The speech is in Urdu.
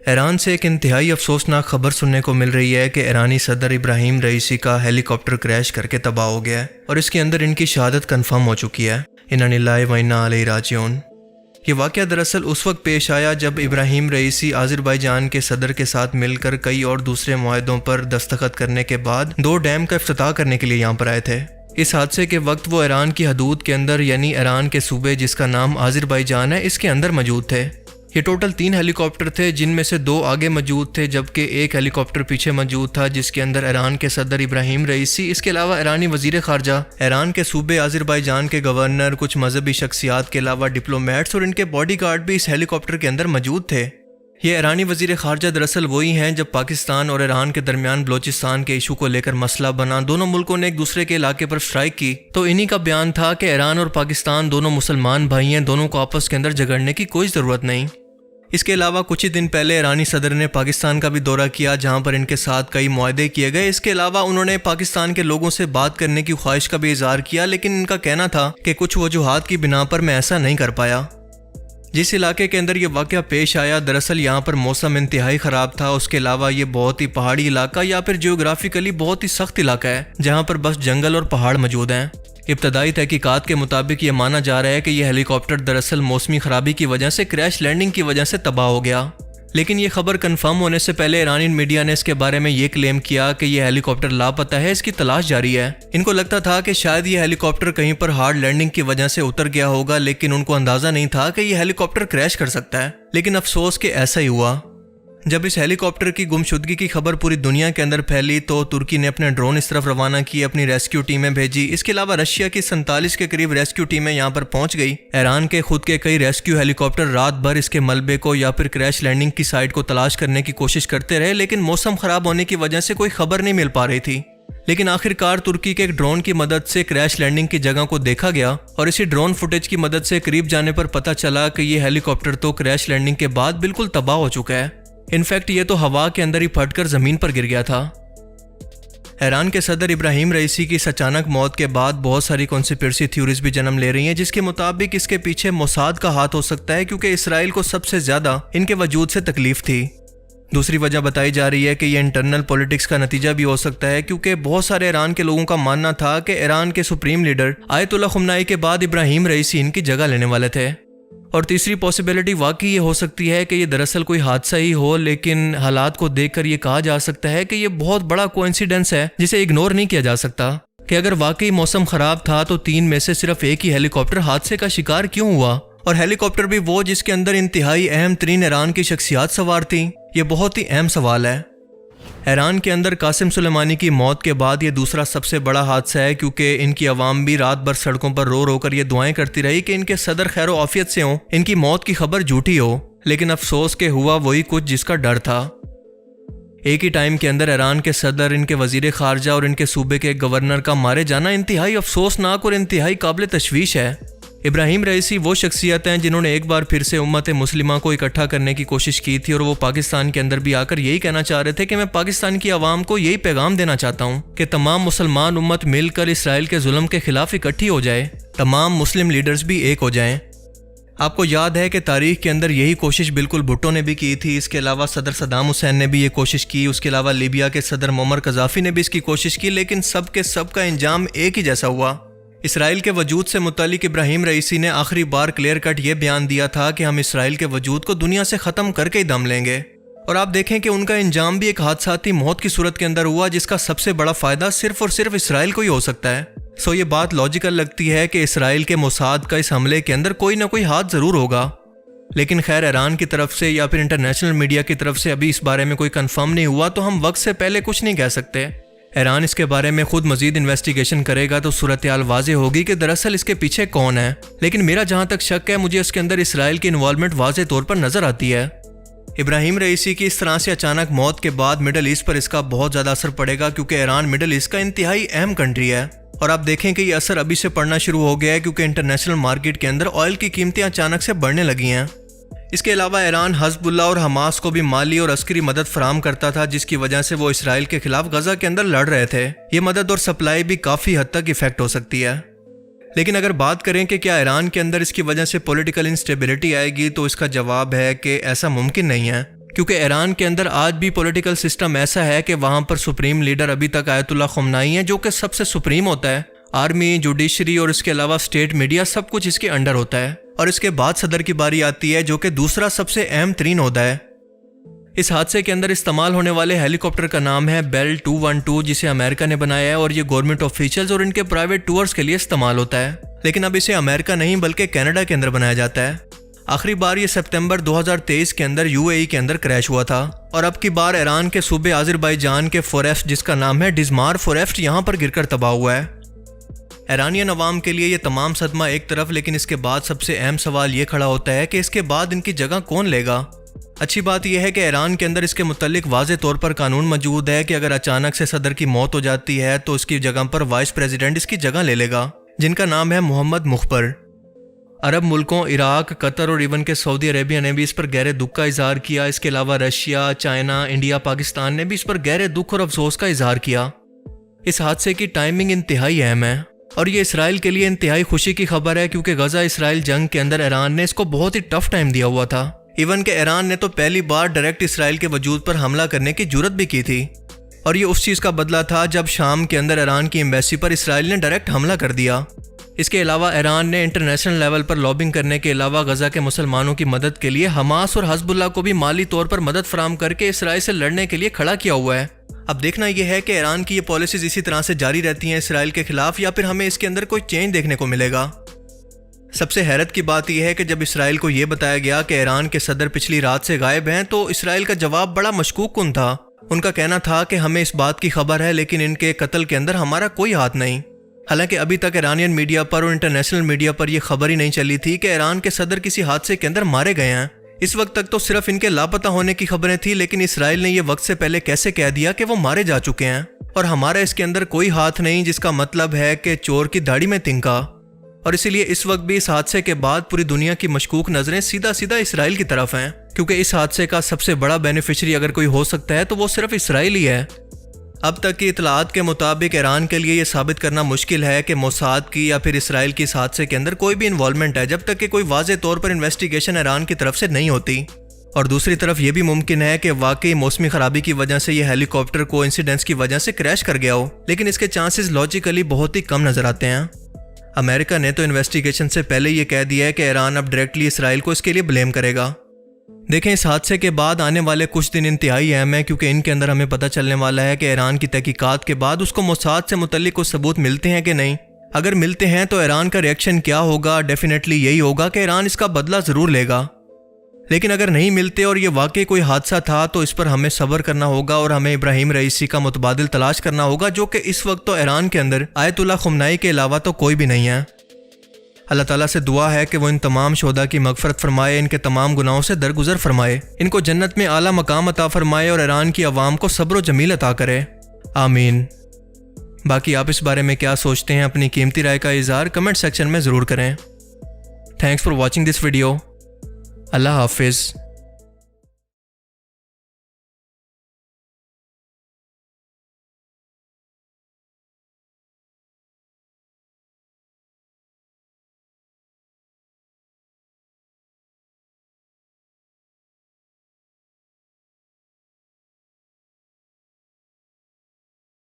ایران سے ایک انتہائی افسوسناک خبر سننے کو مل رہی ہے کہ ایرانی صدر ابراہیم رئیسی کا ہیلی کاپٹر کریش کر کے تباہ ہو گیا ہے اور اس کے اندر ان کی شہادت کنفرم ہو چکی ہے۔ انا للہ و انا الیہ راجعون۔ یہ واقعہ دراصل اس وقت پیش آیا جب ابراہیم رئیسی آذربائیجان کے صدر کے ساتھ مل کر کئی اور دوسرے معاہدوں پر دستخط کرنے کے بعد 2 ڈیم کا افتتاح کرنے کے لیے یہاں پر آئے تھے۔ اس حادثے کے وقت وہ ایران کی حدود کے اندر یعنی ایران کے صوبے جس کا نام آذربائیجان ہے اس کے اندر موجود تھے۔ یہ ٹوٹل 3 ہیلی کاپٹر تھے جن میں سے 2 آگے موجود تھے جبکہ ایک ہیلی کاپٹر پیچھے موجود تھا جس کے اندر ایران کے صدر ابراہیم رئیسی، اس کے علاوہ ایرانی وزیر خارجہ، ایران کے صوبے آذربائیجان کے گورنر، کچھ مذہبی شخصیات کے علاوہ ڈپلومیٹس اور ان کے باڈی گارڈ بھی اس ہیلی کاپٹر کے اندر موجود تھے۔ یہ ایرانی وزیر خارجہ دراصل وہی ہیں جب پاکستان اور ایران کے درمیان بلوچستان کے ایشو کو لے کر مسئلہ بنا، دونوں ملکوں نے ایک دوسرے کے علاقے پر اسٹرائک کی تو انہی کا بیان تھا کہ ایران اور پاکستان دونوں مسلمان بھائی ہیں، دونوں کو آپس کے اندر جھگڑنے کی کوئی ضرورت نہیں۔ اس کے علاوہ کچھ ہی دن پہلے ایرانی صدر نے پاکستان کا بھی دورہ کیا جہاں پر ان کے ساتھ کئی معاہدے کیے گئے۔ اس کے علاوہ انہوں نے پاکستان کے لوگوں سے بات کرنے کی خواہش کا بھی اظہار کیا، لیکن ان کا کہنا تھا کہ کچھ وجوہات کی بنا پر میں ایسا نہیں کر پایا۔ جس علاقے کے اندر یہ واقعہ پیش آیا دراصل یہاں پر موسم انتہائی خراب تھا، اس کے علاوہ یہ بہت ہی پہاڑی علاقہ یا پھر جیوگرافیکلی بہت ہی سخت علاقہ ہے جہاں پر بس جنگل اور پہاڑ موجود ہیں۔ ابتدائی تحقیقات کے مطابق یہ مانا جا رہا ہے کہ یہ ہیلی کاپٹر دراصل موسمی خرابی کی وجہ سے کریش لینڈنگ کی وجہ سے تباہ ہو گیا، لیکن یہ خبر کنفرم ہونے سے پہلے ایرانی میڈیا نے اس کے بارے میں یہ کلیم کیا کہ یہ ہیلی کاپٹر لاپتہ ہے، اس کی تلاش جاری ہے۔ ان کو لگتا تھا کہ شاید یہ ہیلی کاپٹر کہیں پر ہارڈ لینڈنگ کی وجہ سے اتر گیا ہوگا، لیکن ان کو اندازہ نہیں تھا کہ یہ ہیلی کاپٹر کریش کر سکتا ہے، لیکن افسوس کہ ایسا ہی ہوا۔ جب اس ہیلی کاپٹر کی گمشدگی کی خبر پوری دنیا کے اندر پھیلی تو ترکی نے اپنے ڈرون اس طرف روانہ کیے، اپنی ریسکیو ٹیمیں بھیجی۔ اس کے علاوہ رشیا کی 47 کے قریب ریسکیو ٹیمیں یہاں پر پہنچ گئی۔ ایران کے خود کے کئی ریسکیو ہیلی کاپٹر رات بھر اس کے ملبے کو یا پھر کریش لینڈنگ کی سائٹ کو تلاش کرنے کی کوشش کرتے رہے، لیکن موسم خراب ہونے کی وجہ سے کوئی خبر نہیں مل پا رہی تھی۔ لیکن آخرکار ترکی کے ایک ڈرون کی مدد سے کریش لینڈنگ کی جگہ کو دیکھا گیا اور اسی ڈرون فوٹیج کی مدد سے قریب جانے پر پتہ چلا کہ یہ ہیلی کاپٹر تو کریش لینڈنگ کے بعد بالکل تباہ ہو چکا ہے۔ انفیکٹ یہ تو ہوا کے اندر ہی پھٹ کر زمین پر گر گیا تھا۔ ایران کے صدر ابراہیم رئیسی کی اس اچانک موت کے بعد بہت ساری کنسپیرسی تھیوریز بھی جنم لے رہی ہیں جس کے مطابق اس کے پیچھے موساد کا ہاتھ ہو سکتا ہے کیونکہ اسرائیل کو سب سے زیادہ ان کے وجود سے تکلیف تھی۔ دوسری وجہ بتائی جا رہی ہے کہ یہ انٹرنل پولیٹکس کا نتیجہ بھی ہو سکتا ہے کیونکہ بہت سارے ایران کے لوگوں کا ماننا تھا کہ ایران کے سپریم لیڈر آیت اللہ خمینی کے بعد ابراہیم رئیسی ان کی جگہ لینے والے تھے۔ اور تیسری پاسبلٹی واقعی یہ ہو سکتی ہے کہ یہ دراصل کوئی حادثہ ہی ہو، لیکن حالات کو دیکھ کر یہ کہا جا سکتا ہے کہ یہ بہت بڑا کوئنسیڈنس ہے جسے اگنور نہیں کیا جا سکتا کہ اگر واقعی موسم خراب تھا تو 3 میں سے صرف ایک ہی ہیلی کاپٹر حادثے کا شکار کیوں ہوا، اور ہیلی کاپٹر بھی وہ جس کے اندر انتہائی اہم ترین ایران کی شخصیات سوار تھیں۔ یہ بہت ہی اہم سوال ہے۔ ایران کے اندر قاسم سلیمانی کی موت کے بعد یہ دوسرا سب سے بڑا حادثہ ہے کیونکہ ان کی عوام بھی رات بھر سڑکوں پر رو رو کر یہ دعائیں کرتی رہی کہ ان کے صدر خیر و عافیت سے ہوں، ان کی موت کی خبر جھوٹی ہو، لیکن افسوس کہ ہوا وہی کچھ جس کا ڈر تھا۔ ایک ہی ٹائم کے اندر ایران کے صدر، ان کے وزیر خارجہ اور ان کے صوبے کے گورنر کا مارے جانا انتہائی افسوسناک اور انتہائی قابل تشویش ہے۔ ابراہیم رئیسی وہ شخصیت ہیں جنہوں نے ایک بار پھر سے امت مسلمہ کو اکٹھا کرنے کی کوشش کی تھی اور وہ پاکستان کے اندر بھی آ کر یہی کہنا چاہ رہے تھے کہ میں پاکستان کی عوام کو یہی پیغام دینا چاہتا ہوں کہ تمام مسلمان امت مل کر اسرائیل کے ظلم کے خلاف اکٹھی ہو جائے، تمام مسلم لیڈرز بھی ایک ہو جائیں۔ آپ کو یاد ہے کہ تاریخ کے اندر یہی کوشش بالکل بھٹو نے بھی کی تھی، اس کے علاوہ صدر صدام حسین نے بھی یہ کوشش کی، اس کے علاوہ لیبیا کے صدر معمر قذافی نے بھی اس کی کوشش کی، لیکن سب کے سب کا انجام ایک ہی جیسا ہوا۔ اسرائیل کے وجود سے متعلق ابراہیم رئیسی نے آخری بار کلیئر کٹ یہ بیان دیا تھا کہ ہم اسرائیل کے وجود کو دنیا سے ختم کر کے ہی دم لیں گے، اور آپ دیکھیں کہ ان کا انجام بھی ایک حادثاتی موت کی صورت کے اندر ہوا جس کا سب سے بڑا فائدہ صرف اور صرف اسرائیل کو ہی ہو سکتا ہے۔ یہ بات لاجیکل لگتی ہے کہ اسرائیل کے موساد کا اس حملے کے اندر کوئی نہ کوئی ہاتھ ضرور ہوگا، لیکن خیر ایران کی طرف سے یا پھر انٹرنیشنل میڈیا کی طرف سے ابھی اس بارے میں کوئی کنفرم نہیں ہوا تو ہم وقت سے پہلے کچھ نہیں کہہ سکتے۔ ایران اس کے بارے میں خود مزید انویسٹیگیشن کرے گا تو صورتحال واضح ہوگی کہ دراصل اس کے پیچھے کون ہے، لیکن میرا جہاں تک شک ہے مجھے اس کے اندر اسرائیل کی انوالومنٹ واضح طور پر نظر آتی ہے۔ ابراہیم رئیسی کی اس طرح سے اچانک موت کے بعد مڈل ایسٹ پر اس کا بہت زیادہ اثر پڑے گا کیونکہ ایران مڈل ایسٹ کا انتہائی اہم کنٹری ہے، اور آپ دیکھیں کہ یہ اثر ابھی سے پڑنا شروع ہو گیا ہے کیونکہ انٹرنیشنل مارکیٹ کے اندر آئل کی قیمتیں اچانک سے بڑھنے لگی ہیں۔ اس کے علاوہ ایران حزب اللہ اور حماس کو بھی مالی اور عسکری مدد فراہم کرتا تھا جس کی وجہ سے وہ اسرائیل کے خلاف غزہ کے اندر لڑ رہے تھے۔ یہ مدد اور سپلائی بھی کافی حد تک افیکٹ ہو سکتی ہے، لیکن اگر بات کریں کہ کیا ایران کے اندر اس کی وجہ سے پولیٹیکل انسٹیبلٹی آئے گی تو اس کا جواب ہے کہ ایسا ممکن نہیں ہے، کیونکہ ایران کے اندر آج بھی پولیٹیکل سسٹم ایسا ہے کہ وہاں پر سپریم لیڈر ابھی تک آیت اللہ خمینی ہے، جو کہ سب سے سپریم ہوتا ہے۔ آرمی، جوڈیشری اور اس کے علاوہ اسٹیٹ میڈیا سب کچھ اس کے انڈر ہوتا ہے، اور اس کے بعد صدر کی باری آتی ہے جو کہ دوسرا سب سے اہم ترین عہدہ ہے۔ اس حادثے کے اندر استعمال ہونے والے ہیلی کاپٹر کا نام ہے بیل 212، جسے امریکہ نے بنایا ہے، اور یہ گورنمنٹ آفیشلز اور ان کے پرائیویٹ ٹورز کے لیے استعمال ہوتا ہے، لیکن اب اسے امریکہ نہیں بلکہ کینیڈا کے اندر بنایا جاتا ہے۔ آخری بار یہ سپتمبر 2023 کے اندر UAE کے اندر کریش ہوا تھا، اور اب کی بار ایران کے صوبے آذربائیجان کے فوریفٹ، جس کا نام ہے ڈزمار فوریفٹ، یہاں پر گر کر تباہ ہوا ہے۔ ایرانین عوام کے لیے یہ تمام صدمہ ایک طرف، لیکن اس کے بعد سب سے اہم سوال یہ کھڑا ہوتا ہے کہ اس کے بعد ان کی جگہ کون لے گا؟ اچھی بات یہ ہے کہ ایران کے اندر اس کے متعلق واضح طور پر قانون موجود ہے کہ اگر اچانک سے صدر کی موت ہو جاتی ہے تو اس کی جگہ پر وائس پریزیڈنٹ اس کی جگہ لے لے گا، جن کا نام ہے محمد مخبر۔ عرب ملکوں عراق، قطر اور ایون کے سعودی عربیہ نے بھی اس پر گہرے دکھ کا اظہار کیا۔ اس کے علاوہ رشیا، چائنا، انڈیا، پاکستان نے بھی اس پر گہرے دکھ اور افسوس کا اظہار کیا۔ اس حادثے کی ٹائمنگ انتہائی اہم ہے، اور یہ اسرائیل کے لیے انتہائی خوشی کی خبر ہے، کیونکہ غزہ اسرائیل جنگ کے اندر ایران نے اس کو بہت ہی ٹف ٹائم دیا ہوا تھا۔ ایون کہ ایران نے تو پہلی بار ڈائریکٹ اسرائیل کے وجود پر حملہ کرنے کی جرت بھی کی تھی، اور یہ اس چیز کا بدلہ تھا جب شام کے اندر ایران کی ایمبیسی پر اسرائیل نے ڈائریکٹ حملہ کر دیا۔ اس کے علاوہ ایران نے انٹرنیشنل لیول پر لابنگ کرنے کے علاوہ غزہ کے مسلمانوں کی مدد کے لیے حماس اور حزب اللہ کو بھی مالی طور پر مدد فراہم کر کے اسرائیل سے لڑنے کے لیے کھڑا کیا ہوا ہے۔ اب دیکھنا یہ ہے کہ ایران کی یہ پالیسیز اسی طرح سے جاری رہتی ہیں اسرائیل کے خلاف، یا پھر ہمیں اس کے اندر کوئی چینج دیکھنے کو ملے گا۔ سب سے حیرت کی بات یہ ہے کہ جب اسرائیل کو یہ بتایا گیا کہ ایران کے صدر پچھلی رات سے غائب ہیں، تو اسرائیل کا جواب بڑا مشکوک کن تھا۔ ان کا کہنا تھا کہ ہمیں اس بات کی خبر ہے، لیکن ان کے قتل کے اندر ہمارا کوئی ہاتھ نہیں۔ حالانکہ ابھی تک ایرانین میڈیا پر اور انٹرنیشنل میڈیا پر یہ خبر ہی نہیں چلی تھی کہ ایران کے صدر کسی حادثے کے اندر مارے گئے ہیں۔ اس وقت تک تو صرف ان کے لاپتہ ہونے کی خبریں تھیں، لیکن اسرائیل نے یہ وقت سے پہلے کیسے کہہ دیا کہ وہ مارے جا چکے ہیں، اور ہمارا اس کے اندر کوئی ہاتھ نہیں، جس کا مطلب ہے کہ چور کی داڑھی میں تنکا۔ اور اسی لیے اس وقت بھی اس حادثے کے بعد پوری دنیا کی مشکوک نظریں سیدھا اسرائیل کی طرف ہیں، کیونکہ اس حادثے کا سب سے بڑا بینیفیشری اگر کوئی ہو سکتا ہے تو وہ صرف اسرائیل ہی ہے۔ اب تک کی اطلاعات کے مطابق ایران کے لیے یہ ثابت کرنا مشکل ہے کہ موساد کی یا پھر اسرائیل کی اس حادثے کے اندر کوئی بھی انوالومنٹ ہے، جب تک کہ کوئی واضح طور پر انویسٹیگیشن ایران کی طرف سے نہیں ہوتی۔ اور دوسری طرف یہ بھی ممکن ہے کہ واقعی موسمی خرابی کی وجہ سے یہ ہیلی کاپٹر کو انسیڈنٹس کی وجہ سے کریش کر گیا ہو، لیکن اس کے چانسز لاجیکلی بہت ہی کم نظر آتے ہیں۔ امریکہ نے تو انویسٹیگیشن سے پہلے یہ کہہ دیا ہے کہ ایران اب ڈائریکٹلی اسرائیل کو اس کے لیے بلیم کرے گا۔ دیکھیں، اس حادثے کے بعد آنے والے کچھ دن انتہائی اہم ہیں، کیونکہ ان کے اندر ہمیں پتہ چلنے والا ہے کہ ایران کی تحقیقات کے بعد اس کو موساد سے متعلق کچھ ثبوت ملتے ہیں کہ نہیں۔ اگر ملتے ہیں تو ایران کا ریئیکشن کیا ہوگا؟ ڈیفینیٹلی یہی ہوگا کہ ایران اس کا بدلہ ضرور لے گا۔ لیکن اگر نہیں ملتے اور یہ واقعی کوئی حادثہ تھا تو اس پر ہمیں صبر کرنا ہوگا، اور ہمیں ابراہیم رئیسی کا متبادل تلاش کرنا ہوگا، جو کہ اس وقت تو ایران کے اندر آیت اللہ خمینی کے علاوہ تو کوئی بھی نہیں ہے۔ اللہ تعالیٰ سے دعا ہے کہ وہ ان تمام شہداء کی مغفرت فرمائے، ان کے تمام گناہوں سے درگزر فرمائے، ان کو جنت میں اعلیٰ مقام عطا فرمائے، اور ایران کی عوام کو صبر و جمیل عطا کرے، آمین۔ باقی آپ اس بارے میں کیا سوچتے ہیں؟ اپنی قیمتی رائے کا اظہار کمنٹ سیکشن میں ضرور کریں۔ Thanks for watching this video. اللہ حافظ۔